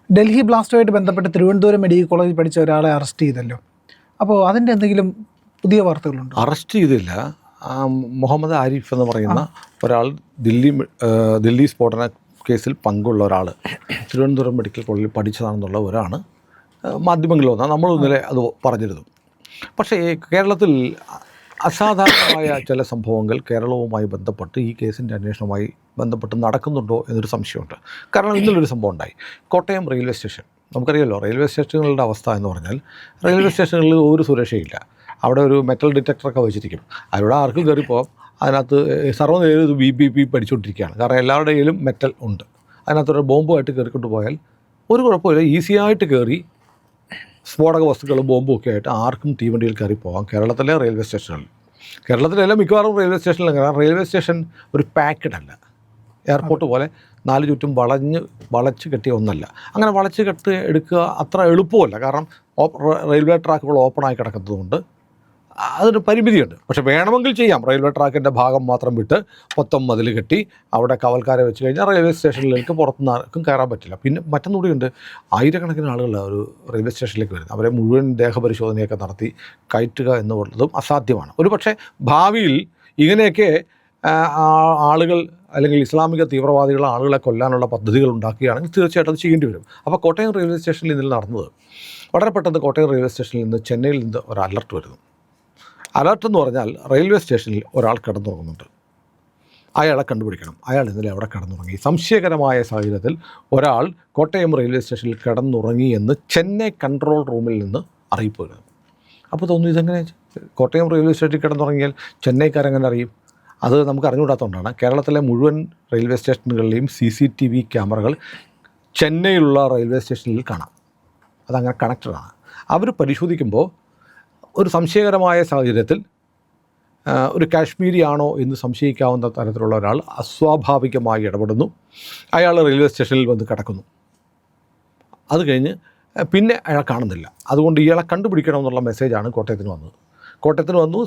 ഡൽഹി ബ്ലാസ്റ്റുമായിട്ട് ബന്ധപ്പെട്ട് തിരുവനന്തപുരം മെഡിക്കൽ കോളേജിൽ പഠിച്ച ഒരാളെ അറസ്റ്റ് ചെയ്തല്ലോ. അപ്പോൾ അതിൻ്റെ എന്തെങ്കിലും പുതിയ വാർത്തകളുണ്ടോ? അറസ്റ്റ് ചെയ്തില്ല. മുഹമ്മദ് ആരിഫ് എന്ന് പറയുന്ന ഒരാൾ ദില്ലി സ്ഫോടന കേസിൽ പങ്കുള്ള ഒരാൾ തിരുവനന്തപുരം മെഡിക്കൽ കോളേജിൽ പഠിച്ചതാണെന്നുള്ളവരാണ് മാധ്യമങ്ങളിൽ വന്നാൽ നമ്മൾ ഇന്നലെ അത് പറഞ്ഞിരുന്നു. പക്ഷേ കേരളത്തിൽ അസാധാരണമായ ചില സംഭവങ്ങൾ കേരളവുമായി ബന്ധപ്പെട്ട് ഈ കേസിൻ്റെ അന്വേഷണവുമായി ബന്ധപ്പെട്ട് നടക്കുന്നുണ്ടോ എന്നൊരു സംശയമുണ്ട്. കാരണം ഇന്നലൊരു സംഭവം ഉണ്ടായി. കോട്ടയം റെയിൽവേ സ്റ്റേഷൻ, നമുക്കറിയാമല്ലോ റെയിൽവേ സ്റ്റേഷനുകളുടെ അവസ്ഥ എന്ന് പറഞ്ഞാൽ റെയിൽവേ സ്റ്റേഷനുകളിൽ ഒരു സുരക്ഷയില്ല. അവിടെ ഒരു മെറ്റൽ ഡിറ്റക്ടറൊക്കെ വെച്ചിരിക്കും. അതിലൂടെ ആർക്കും കയറിപ്പോകാം. അതിനകത്ത് സർവ്വനേരം ഇത് ബി പഠിച്ചുകൊണ്ടിരിക്കുകയാണ്. കാരണം എല്ലാവരുടെ കയ്യിലും മെറ്റൽ ഉണ്ട്. അതിനകത്തൊരു ബോംബുമായിട്ട് കയറിക്കൊണ്ട് പോയാൽ ഒരു കുഴപ്പമില്ല, ഈസിയായിട്ട് കയറി സ്ഫോടക വസ്തുക്കൾ ബോംബും ഒക്കെ ആയിട്ട് ആർക്കും തീവണ്ടിയിൽ കയറി പോകാം കേരളത്തിലെ റെയിൽവേ സ്റ്റേഷനുകളിൽ. കേരളത്തിലെല്ലാം മിക്കവാറും റെയിൽവേ സ്റ്റേഷനിലും. കാരണം റെയിൽവേ സ്റ്റേഷൻ ഒരു പാക്കഡ് അല്ല, എയർപോർട്ട് പോലെ നാല് ചുറ്റും വളച്ച് കെട്ടിയ ഒന്നല്ല. അങ്ങനെ വളച്ച് കെട്ടി എടുക്കുക അത്ര എളുപ്പമല്ല. കാരണം റെയിൽവേ ട്രാക്കുകൾ ഓപ്പണായി കിടക്കുന്നതുകൊണ്ട് അതിന് പരിമിതിയുണ്ട്. പക്ഷെ വേണമെങ്കിൽ ചെയ്യാം. റെയിൽവേ ട്രാക്കിൻ്റെ ഭാഗം മാത്രം വിട്ട് മൊത്തം മതിൽ കെട്ടി അവിടെ കവൽക്കാരെ വെച്ച് കഴിഞ്ഞാൽ റെയിൽവേ സ്റ്റേഷനിലേക്ക് പുറത്തുനിന്ന് ആർക്കും കയറാൻ പറ്റില്ല. പിന്നെ മറ്റൊന്നുകൂടിയുണ്ട്, ആയിരക്കണക്കിന് ആളുകൾ ഒരു റെയിൽവേ സ്റ്റേഷനിലേക്ക് വരുന്നത്. അവരെ മുഴുവൻ ദേഹപരിശോധനയൊക്കെ നടത്തി കയറ്റുക എന്നുള്ളതും അസാധ്യമാണ്. ഒരു പക്ഷേ ഭാവിയിൽ ഇങ്ങനെയൊക്കെ ആളുകൾ അല്ലെങ്കിൽ ഇസ്ലാമിക തീവ്രവാദികൾ ആളുകളെ കൊല്ലാനുള്ള പദ്ധതികൾ ഉണ്ടാക്കുകയാണെങ്കിൽ തീർച്ചയായിട്ടും അത് ചെയ്യേണ്ടി വരും. അപ്പോൾ കോട്ടയം റെയിൽവേ സ്റ്റേഷനിൽ ഇന്നലെ നടന്നത്, വളരെ പെട്ടെന്ന് കോട്ടയം റെയിൽവേ സ്റ്റേഷനിൽ നിന്ന് ചെന്നൈയിൽ നിന്ന് ഒരു അലർട്ട് വരുന്നു. അലർട്ട് എന്ന് പറഞ്ഞാൽ റെയിൽവേ സ്റ്റേഷനിൽ ഒരാൾ കിടന്നുറങ്ങുന്നുണ്ട്, അയാളെ കണ്ടുപിടിക്കണം. അയാൾ ഇന്നലെ അവിടെ കിടന്നുറങ്ങി. സംശയകരമായ സാഹചര്യത്തിൽ ഒരാൾ കോട്ടയം റെയിൽവേ സ്റ്റേഷനിൽ കിടന്നുറങ്ങി എന്ന് ചെന്നൈ കൺട്രോൾ റൂമിൽ നിന്ന് അറിയിപ്പ് വരുന്നു. അപ്പോൾ തോന്നുന്നു ഇതെങ്ങനെ കോട്ടയം റെയിൽവേ സ്റ്റേഷനിൽ കിടന്നുറങ്ങിയാൽ ചെന്നൈക്കാരെങ്ങനെ അറിയും? അത് നമുക്ക് അറിഞ്ഞുകൂടാത്തതുകൊണ്ടാണ് കേരളത്തിലെ മുഴുവൻ റെയിൽവേ സ്റ്റേഷനുകളിലെയും CCTV ക്യാമറകൾ ചെന്നൈയിലുള്ള റെയിൽവേ സ്റ്റേഷനിൽ കാണാം. അതങ്ങനെ കണക്റ്റഡാണ്. അവർ പരിശോധിക്കുമ്പോൾ ഒരു സംശയകരമായ സാഹചര്യത്തിൽ ഒരു കാശ്മീരി ആണോ എന്ന് സംശയിക്കാവുന്ന തരത്തിലുള്ള ഒരാൾ അസ്വാഭാവികമായി ഇടപെടുന്നു. അയാൾ റെയിൽവേ സ്റ്റേഷനിൽ വന്ന് കിടക്കുന്നു. അത് കഴിഞ്ഞ് പിന്നെ അയാൾ കാണുന്നില്ല. അതുകൊണ്ട് ഇയാളെ കണ്ടുപിടിക്കണമെന്നുള്ള മെസ്സേജാണ് കോട്ടയത്തിന് വന്നത്. കോട്ടയത്തിന് വന്നു.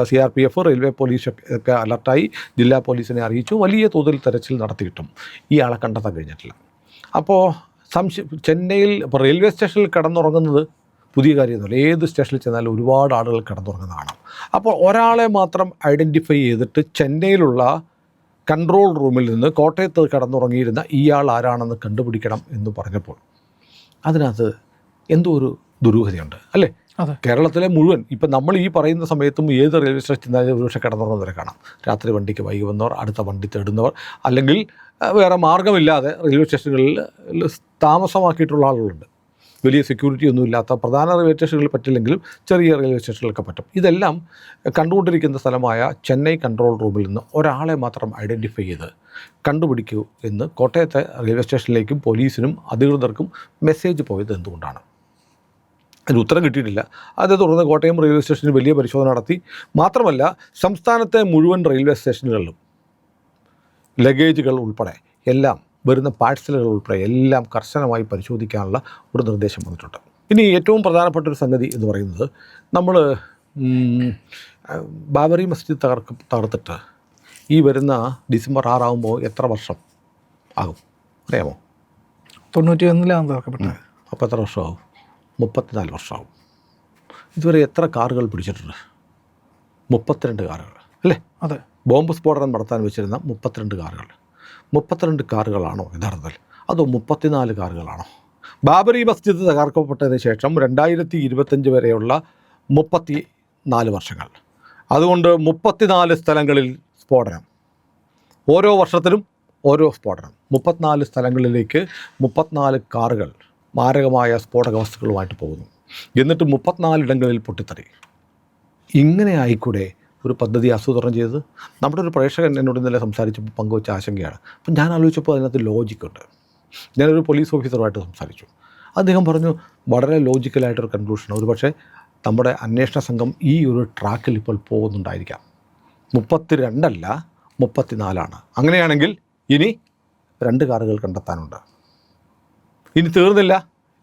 CRPF റെയിൽവേ പോലീസ് ഒക്കെ അലർട്ടായി ജില്ലാ പോലീസിനെ അറിയിച്ചു. വലിയ തോതിൽ തെരച്ചിൽ നടത്തിയിട്ടും ഇയാളെ കണ്ടെത്താൻ കഴിഞ്ഞിട്ടില്ല. അപ്പോൾ ചെന്നൈയിൽ ഇപ്പോൾ റെയിൽവേ സ്റ്റേഷനിൽ കിടന്നുറങ്ങുന്നത് പുതിയ കാര്യമൊന്നുമില്ല. ഏത് സ്റ്റേഷനിൽ ചെന്നാലും ഒരുപാട് ആളുകൾ കിടന്നുറങ്ങുന്നതാണ്. അപ്പോൾ ഒരാളെ മാത്രം ഐഡൻറ്റിഫൈ ചെയ്തിട്ട് ചെന്നൈയിലുള്ള കൺട്രോൾ റൂമിൽ നിന്ന് കോട്ടയത്ത് കിടന്നുറങ്ങിയിരുന്ന ഇയാൾ ആരാണെന്ന് കണ്ടുപിടിക്കണം എന്ന് പറഞ്ഞപ്പോൾ അതിനകത്ത് എന്തോ ഒരു ദുരൂഹതയുണ്ട് അല്ലേ? കേരളത്തിലെ മുഴുവൻ ഇപ്പം നമ്മൾ ഈ പറയുന്ന സമയത്തും ഏത് റെയിൽവേ സ്റ്റേഷൻ ചെന്നാലും ഒരു പക്ഷേ കിടന്നുറങ്ങുന്നവരെ കാണാം. രാത്രി വണ്ടിക്ക് വൈകി വന്നവർ, അടുത്ത വണ്ടി തേടുന്നവർ, അല്ലെങ്കിൽ വേറെ മാർഗ്ഗമില്ലാതെ റെയിൽവേ സ്റ്റേഷനുകളിൽ താമസമാക്കിയിട്ടുള്ള ആളുകളുണ്ട്. വലിയ സെക്യൂരിറ്റി ഒന്നും ഇല്ലാത്ത പ്രധാന റെയിൽവേ സ്റ്റേഷനുകളിൽ പറ്റില്ലെങ്കിലും ചെറിയ റെയിൽവേ സ്റ്റേഷനുകളൊക്കെ പറ്റും. ഇതെല്ലാം കണ്ടുകൊണ്ടിരിക്കുന്ന സ്ഥലമായ ചെന്നൈ കൺട്രോൾ റൂമിൽ നിന്ന് ഒരാളെ മാത്രം ഐഡൻറ്റിഫൈ ചെയ്ത് കണ്ടുപിടിക്കൂ എന്ന് കോട്ടയത്തെ റെയിൽവേ സ്റ്റേഷനിലേക്കും പോലീസിനും അധികൃതർക്കും മെസ്സേജ് പോയത് എന്തുകൊണ്ടാണ്? അതിന് ഉത്തരം കിട്ടിയിട്ടില്ല. അതേ തുടർന്ന് കോട്ടയം റെയിൽവേ സ്റ്റേഷനിൽ വലിയ പരിശോധന നടത്തി. മാത്രമല്ല സംസ്ഥാനത്തെ മുഴുവൻ റെയിൽവേ സ്റ്റേഷനുകളിലും ലഗേജുകൾ ഉൾപ്പെടെ എല്ലാം, വരുന്ന പാഴ്സലുകൾ ഉൾപ്പെടെ എല്ലാം കർശനമായി പരിശോധിക്കാനുള്ള ഒരു നിർദ്ദേശം വന്നിട്ടുണ്ട്. ഇനി ഏറ്റവും പ്രധാനപ്പെട്ട ഒരു സംഗതി എന്ന് പറയുന്നത്, നമ്മൾ ബാബറി മസ്ജിദ് തകർത്തിട്ട് ഈ വരുന്ന ഡിസംബർ 6 ആകുമ്പോൾ എത്ര വർഷം ആകും അറിയാമോ? 91-ലാണ് തകർക്കപ്പെട്ടത്. അപ്പോൾ എത്ര വർഷമാകും? 34 വർഷമാകും. ഇതുവരെ എത്ര കാറുകൾ പിടിച്ചിട്ടുണ്ട്? 32 കാറുകൾ അല്ലേ? അതെ. ബോംബ് സ്ഫോടനം നടത്താൻ വെച്ചിരുന്ന 32 കാറുകൾ. 32 കാറുകളാണോ യഥാർത്ഥത്തിൽ? അതോ 34 കാറുകളാണോ? ബാബറി മസ്ജിദ് തകർക്കപ്പെട്ടതിന് ശേഷം 2025 വരെയുള്ള 34 വർഷങ്ങൾ. അതുകൊണ്ട് 34 സ്ഥലങ്ങളിൽ സ്ഫോടനം. ഓരോ വർഷത്തിലും ഓരോ സ്ഫോടനം. 34 സ്ഥലങ്ങളിലേക്ക് 34 കാറുകൾ മാരകമായ സ്ഫോടക വസ്തുക്കളുമായിട്ട് പോകുന്നു. എന്നിട്ട് 34 ഇടങ്ങളിൽ പൊട്ടിത്തെറി. ഇങ്ങനെ ആയിക്കൂടെ ഒരു പദ്ധതി ആസൂത്രണം ചെയ്തത്? നമ്മുടെ ഒരു പ്രേക്ഷകൻ എന്നോട് ഇന്നലെ സംസാരിച്ചപ്പോൾ പങ്കുവച്ച ആശങ്കയാണ്. അപ്പം ഞാൻ ആലോചിച്ചപ്പോൾ അതിനകത്ത് ലോജിക്കുണ്ട്. ഞാനൊരു പോലീസ് ഓഫീസറുമായിട്ട് സംസാരിച്ചു. അദ്ദേഹം പറഞ്ഞു വളരെ ലോജിക്കലായിട്ടൊരു കൺക്ലൂഷൻ, ഒരു പക്ഷേ നമ്മുടെ അന്വേഷണ സംഘം ഈ ഒരു ട്രാക്കിൽ ഇപ്പോൾ പോകുന്നുണ്ടായിരിക്കാം. 32 അല്ല 34. അങ്ങനെയാണെങ്കിൽ ഇനി 2 കാറുകൾ കണ്ടെത്താനുണ്ട്. ഇനി തീർന്നില്ല.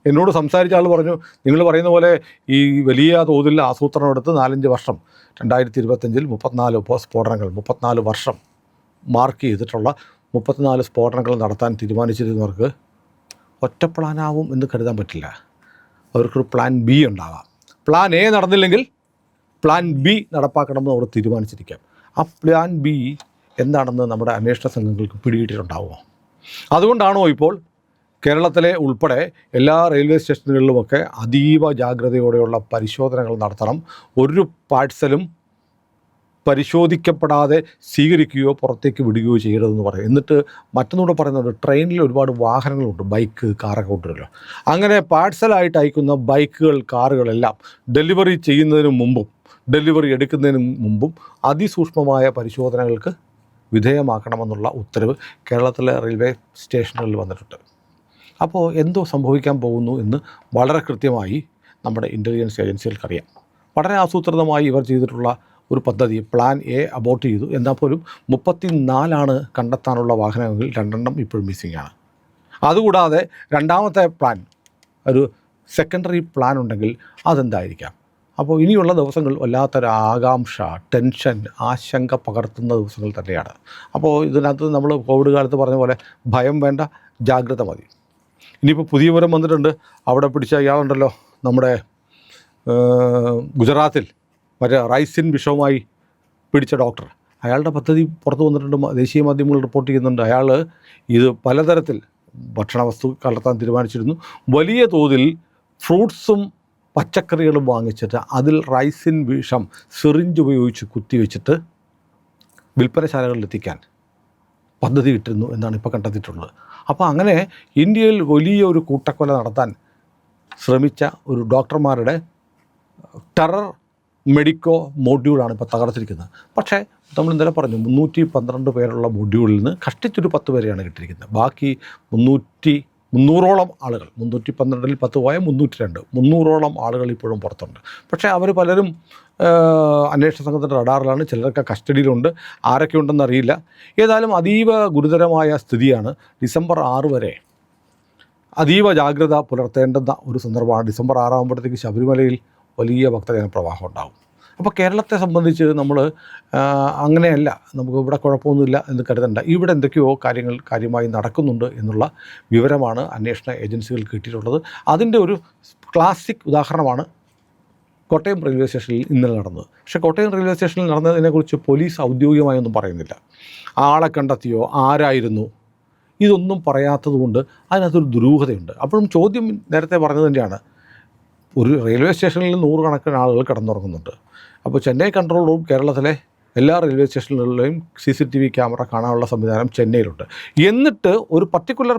എന്നോട് സംസാരിച്ച ആൾ പറഞ്ഞു, നിങ്ങൾ പറയുന്ന പോലെ ഈ വലിയ തോതിൽ ആസൂത്രണം എടുത്ത് 4-5 വർഷം 2025-ൽ 34 സ്ഫോടനങ്ങൾ, 34 വർഷം മാർക്ക് ചെയ്തിട്ടുള്ള 34 സ്ഫോടനങ്ങൾ നടത്താൻ തീരുമാനിച്ചിരുന്നവർക്ക് ഒറ്റ പ്ലാനാവും എന്ന് കരുതാൻ പറ്റില്ല. അവർക്കൊരു പ്ലാൻ ബി ഉണ്ടാവാം. പ്ലാൻ എ നടന്നില്ലെങ്കിൽ പ്ലാൻ ബി നടപ്പാക്കണമെന്ന് അവർ തീരുമാനിച്ചിരിക്കാം. ആ പ്ലാൻ ബി എന്താണെന്ന് നമ്മുടെ അന്വേഷണ സംഘങ്ങൾക്ക് പിടികിട്ടിട്ടുണ്ടാവുമോ? അതുകൊണ്ടാണോ ഇപ്പോൾ കേരളത്തിലെ ഉൾപ്പെടെ എല്ലാ റെയിൽവേ സ്റ്റേഷനുകളിലുമൊക്കെ അതീവ ജാഗ്രതയോടെയുള്ള പരിശോധനകൾ നടത്തണം, ഒരു പാഴ്സലും പരിശോധിക്കപ്പെടാതെ സ്വീകരിക്കുകയോ പുറത്തേക്ക് വിടുകയോ ചെയ്യരുതെന്ന് പറയും. എന്നിട്ട് മറ്റൊന്നുകൂടെ പറയുന്നുണ്ട്, ട്രെയിനിൽ ഒരുപാട് വാഹനങ്ങളുണ്ട്, ബൈക്ക്, കാറൊക്കെ ഉണ്ടല്ലോ. അങ്ങനെ പാഴ്സലായിട്ട് അയക്കുന്ന ബൈക്കുകൾ, കാറുകളെല്ലാം ഡെലിവറി ചെയ്യുന്നതിന് മുമ്പും ഡെലിവറി എടുക്കുന്നതിന് മുമ്പും അതിസൂക്ഷ്മമായ പരിശോധനകൾക്ക് വിധേയമാക്കണമെന്നുള്ള ഉത്തരവ് കേരളത്തിലെ റെയിൽവേ സ്റ്റേഷനുകളിൽ വന്നിട്ടുണ്ട്. അപ്പോൾ എന്തോ സംഭവിക്കാൻ പോകുന്നു എന്ന് വളരെ കൃത്യമായി നമ്മുടെ ഇൻ്റലിജൻസ് ഏജൻസികൾക്കറിയാം. വളരെ ആസൂത്രിതമായി ഇവർ ചെയ്തിട്ടുള്ള ഒരു പദ്ധതി പ്ലാൻ എ അബോർട്ട് ചെയ്തു. എന്നാൽ പോലും 34 കണ്ടെത്താനുള്ള വാഹനങ്ങളിൽ 2 ഇപ്പോഴും മിസ്സിംഗ് ആണ്. അതുകൂടാതെ രണ്ടാമത്തെ പ്ലാൻ, ഒരു സെക്കൻഡറി പ്ലാൻ ഉണ്ടെങ്കിൽ അതെന്തായിരിക്കാം? അപ്പോൾ ഇനിയുള്ള ദിവസങ്ങൾ വല്ലാത്തൊരു ആകാംക്ഷ, ടെൻഷൻ, ആശങ്ക പകർത്തുന്ന ദിവസങ്ങൾ തന്നെയാണ്. അപ്പോൾ ഇതിനകത്ത് നമ്മൾ കോവിഡ് കാലത്ത് പറഞ്ഞ പോലെ ഭയം വേണ്ട, ജാഗ്രത മതി. ഇനിയിപ്പോൾ പുതിയ വിവരം വന്നിട്ടുണ്ട്. അവിടെ പിടിച്ച ഇയാളുണ്ടല്ലോ, നമ്മുടെ ഗുജറാത്തിൽ മറ്റേ റൈസിൻ വിഷവുമായി പിടിച്ച ഡോക്ടർ, അയാളുടെ പദ്ധതി പുറത്തു വന്നിട്ടുണ്ട്. ദേശീയ മാധ്യമങ്ങൾ റിപ്പോർട്ട് ചെയ്യുന്നുണ്ട്. അയാൾ ഇത് പലതരത്തിൽ ഭക്ഷണവസ്തു കലർത്താൻ തീരുമാനിച്ചിരുന്നു. വലിയ തോതിൽ ഫ്രൂട്ട്സും പച്ചക്കറികളും വാങ്ങിച്ചിട്ട് അതിൽ റൈസിൻ വിഷം സിറിഞ്ച് ഉപയോഗിച്ച് കുത്തിവെച്ചിട്ട് വിൽപ്പനശാലകളിലെത്തിക്കാൻ പദ്ധതി ഇട്ടിരുന്നു എന്നാണ് ഇപ്പോൾ കണ്ടെത്തിയിട്ടുള്ളത്. അപ്പോൾ അങ്ങനെ ഇന്ത്യയിൽ വലിയൊരു കൂട്ടക്കൊല നടത്താൻ ശ്രമിച്ച ഒരു ഡോക്ടർമാരുടെ ടെറർ മെഡിക്കോ മൊഡ്യൂളാണ് ഇപ്പോൾ തകർത്തിരിക്കുന്നത്. പക്ഷേ നമ്മൾ ഇന്നലെ പറഞ്ഞു 312 പേരുള്ള മൊഡ്യൂളിൽ നിന്ന് കഷ്ടിച്ചൊരു 10 പേരെയാണ് കിട്ടിയിരിക്കുന്നത്. ബാക്കി 300ഓളം ആളുകൾ, 312-ൽ 10 പോയ 302, 300ഓളം ആളുകൾ ഇപ്പോഴും പുറത്തുണ്ട്. പക്ഷേ അവർ പലരും അന്വേഷണ സംഘത്തിൻ്റെ റഡാറിലാണ്, ചിലരൊക്കെ കസ്റ്റഡിയിലുണ്ട്, ആരൊക്കെ ഉണ്ടെന്ന് അറിയില്ല. ഏതായാലും അതീവ ഗുരുതരമായ സ്ഥിതിയാണ്. ഡിസംബർ 6 വരെ അതീവ ജാഗ്രത പുലർത്തേണ്ടുന്ന ഒരു സന്ദർഭമാണ്. ഡിസംബർ 6 ആകുമ്പോഴത്തേക്ക് ശബരിമലയിൽ വലിയ ഭക്തജന പ്രവാഹം ഉണ്ടാകും. അപ്പോൾ കേരളത്തെ സംബന്ധിച്ച് നമ്മൾ അങ്ങനെയല്ല, നമുക്ക് ഇവിടെ കുഴപ്പമൊന്നുമില്ല എന്ന് കരുതണ്ട. ഇവിടെ എന്തൊക്കെയോ കാര്യങ്ങൾ കാര്യമായി നടക്കുന്നുണ്ട് എന്നുള്ള വിവരമാണ് അന്വേഷണ ഏജൻസികൾക്ക് കിട്ടിയിട്ടുള്ളത്. അതിൻ്റെ ഒരു ക്ലാസിക് ഉദാഹരണമാണ് കോട്ടയം റെയിൽവേ സ്റ്റേഷനിൽ ഇന്നലെ നടന്നത്. പക്ഷേ കോട്ടയം റെയിൽവേ സ്റ്റേഷനിൽ നടന്നതിനെക്കുറിച്ച് പോലീസ് ഔദ്യോഗികമായൊന്നും പറയുന്നില്ല. ആളെ കണ്ടെത്തിയോ, ആരായിരുന്നു, ഇതൊന്നും പറയാത്തതുകൊണ്ട് അതിനകത്തൊരു ദുരൂഹതയുണ്ട്. അപ്പോഴും ചോദ്യം നേരത്തെ പറഞ്ഞത് തന്നെയാണ്, ഒരു റെയിൽവേ സ്റ്റേഷനിൽ 100 കണക്കിന് ആളുകൾ കിടന്നുറങ്ങുന്നുണ്ട്. അപ്പോൾ ചെന്നൈ കൺട്രോൾ റൂം കേരളത്തിലെ എല്ലാ റെയിൽവേ സ്റ്റേഷനുകളിലെയും CCTV ക്യാമറ കാണാനുള്ള സംവിധാനം ചെന്നൈയിലുണ്ട്. എന്നിട്ട് ഒരു പർട്ടിക്കുലർ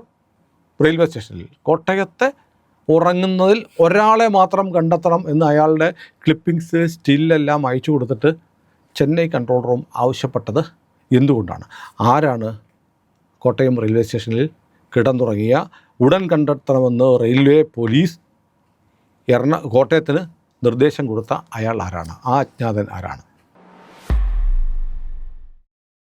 റെയിൽവേ സ്റ്റേഷനിൽ കോട്ടയത്തെ ഉറങ്ങുന്നതിൽ ഒരാളെ മാത്രം കണ്ടെത്തണം എന്ന് അയാളുടെ ക്ലിപ്പിങ്സ്, സ്റ്റില്ലെല്ലാം അയച്ചു കൊടുത്തിട്ട് ചെന്നൈ കൺട്രോൾ റൂം ആവശ്യപ്പെട്ടത് എന്തുകൊണ്ടാണ്? ആരാണ് കോട്ടയം റെയിൽവേ സ്റ്റേഷനിൽ കിടന്നുറങ്ങിയ ഉടൻ കണ്ടെത്തണമെന്ന് റെയിൽവേ പോലീസ് കോട്ടയത്തിന് നിർദ്ദേശം കൊടുത്ത അയാൾ ആരാണ്? ആ അജ്ഞാതൻ ആരാണ്?